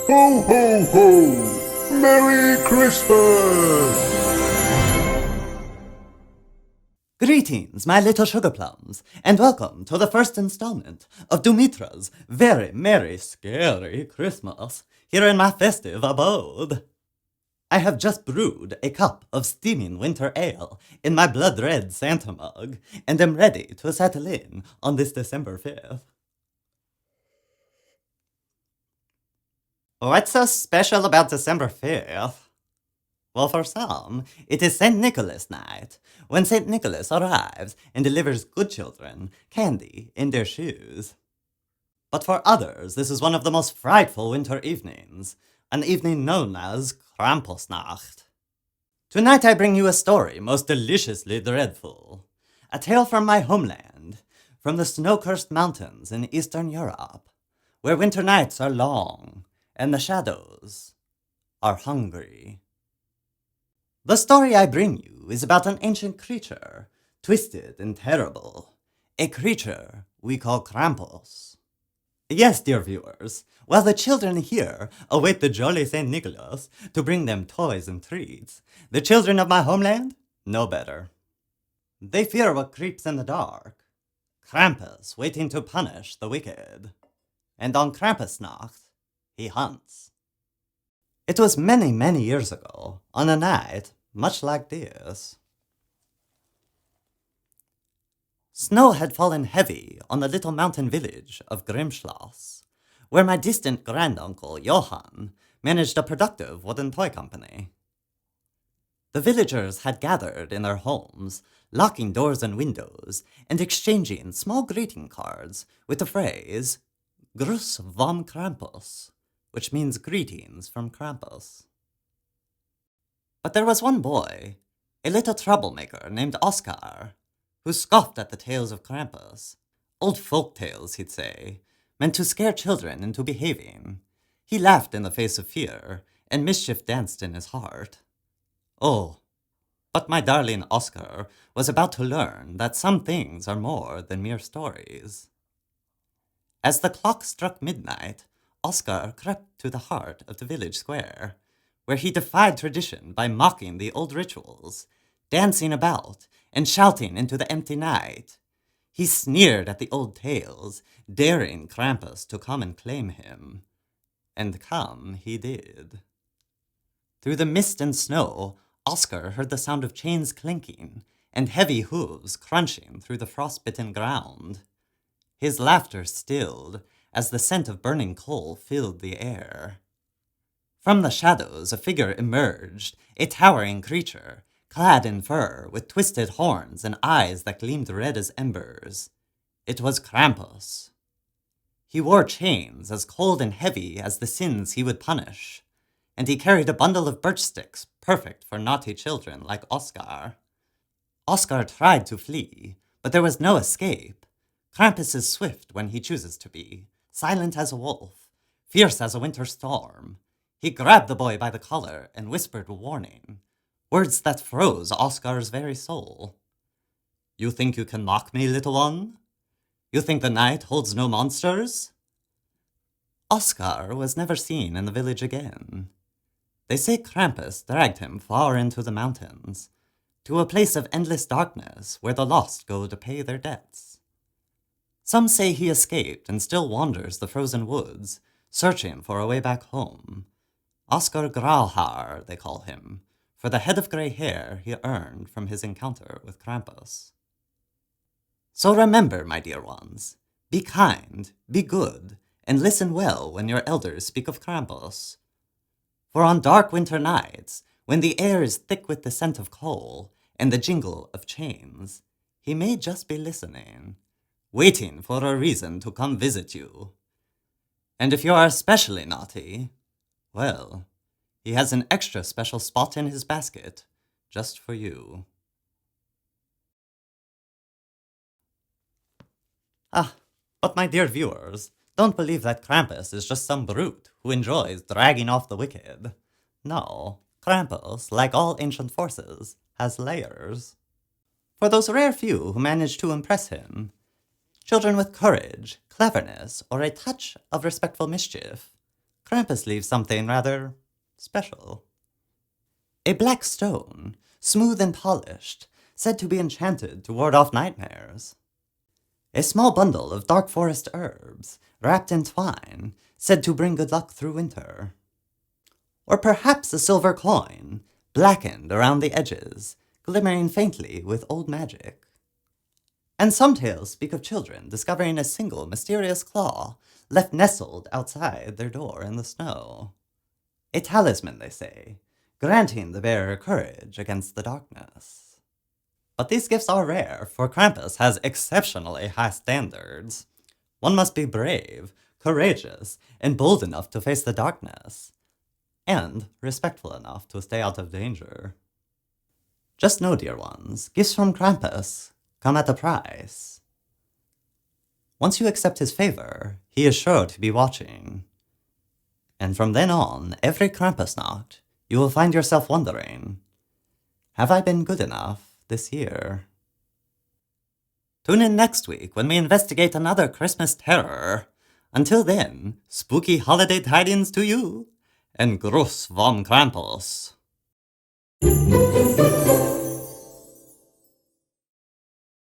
Ho, ho, ho! Merry Christmas! Greetings, my little sugar plums, and welcome to the first installment of Dumitra's very merry, scary Christmas here in my festive abode. I have just brewed a cup of steaming winter ale in my blood-red Santa mug, and am ready to settle in on this December 5th. What's so special about December 5th? Well, for some, it is St. Nicholas night, when St. Nicholas arrives and delivers good children candy in their shoes. But for others, this is one of the most frightful winter evenings, an evening known as Krampusnacht. Tonight I bring you a story most deliciously dreadful, a tale from my homeland, from the snow-cursed mountains in Eastern Europe, where winter nights are long and the shadows are hungry. The story I bring you is about an ancient creature, twisted and terrible, a creature we call Krampus. Yes, dear viewers, while the children here await the jolly St. Nicholas to bring them toys and treats, the children of my homeland know better. They fear what creeps in the dark, Krampus waiting to punish the wicked. And on Krampusnacht, he hunts. It was many, many years ago, on a night much like this. Snow had fallen heavy on the little mountain village of Grimschloss, where my distant granduncle Johann managed a productive wooden toy company. The villagers had gathered in their homes, locking doors and windows, and exchanging small greeting cards with the phrase, Gruß vom Krampus, which means greetings from Krampus. But there was one boy, a little troublemaker named Oskar, who scoffed at the tales of Krampus. Old folk tales, he'd say, meant to scare children into behaving. He laughed in the face of fear, and mischief danced in his heart. Oh, but my darling Oskar was about to learn that some things are more than mere stories. As the clock struck midnight, Oskar crept to the heart of the village square, where he defied tradition by mocking the old rituals, dancing about, and shouting into the empty night. He sneered at the old tales, daring Krampus to come and claim him. And come he did. Through the mist and snow, Oskar heard the sound of chains clinking, and heavy hooves crunching through the frost-bitten ground. His laughter stilled, as the scent of burning coal filled the air. From the shadows a figure emerged, a towering creature, clad in fur, with twisted horns and eyes that gleamed red as embers. It was Krampus. He wore chains as cold and heavy as the sins he would punish, and he carried a bundle of birch sticks perfect for naughty children like Oskar. Oskar tried to flee, but there was no escape. Krampus is swift when he chooses to be, silent as a wolf, fierce as a winter storm. He grabbed the boy by the collar and whispered warning, words that froze Oskar's very soul. You think you can mock me, little one? You think the night holds no monsters? Oskar was never seen in the village again. They say Krampus dragged him far into the mountains, to a place of endless darkness where the lost go to pay their debts. Some say he escaped and still wanders the frozen woods, searching for a way back home. Oskar Grauhaar, they call him, for the head of gray hair he earned from his encounter with Krampus. So remember, my dear ones, be kind, be good, and listen well when your elders speak of Krampus. For on dark winter nights, when the air is thick with the scent of coal and the jingle of chains, he may just be listening, waiting for a reason to come visit you. And if you are especially naughty, well, he has an extra special spot in his basket, just for you. But my dear viewers, don't believe that Krampus is just some brute who enjoys dragging off the wicked. No, Krampus, like all ancient forces, has layers. For those rare few who manage to impress him, children with courage, cleverness, or a touch of respectful mischief, Krampus leaves something rather special. A black stone, smooth and polished, said to be enchanted to ward off nightmares. A small bundle of dark forest herbs, wrapped in twine, said to bring good luck through winter. Or perhaps a silver coin, blackened around the edges, glimmering faintly with old magic. And some tales speak of children discovering a single mysterious claw left nestled outside their door in the snow. A talisman, they say, granting the bearer courage against the darkness. But these gifts are rare, for Krampus has exceptionally high standards. One must be brave, courageous, and bold enough to face the darkness, and respectful enough to stay out of danger. Just know, dear ones, gifts from Krampus come at a price. Once you accept his favor, he is sure to be watching. And from then on, every Krampusnacht, you will find yourself wondering, have I been good enough this year? Tune in next week when we investigate another Christmas terror. Until then, spooky holiday tidings to you, and Gruß vom Krampus.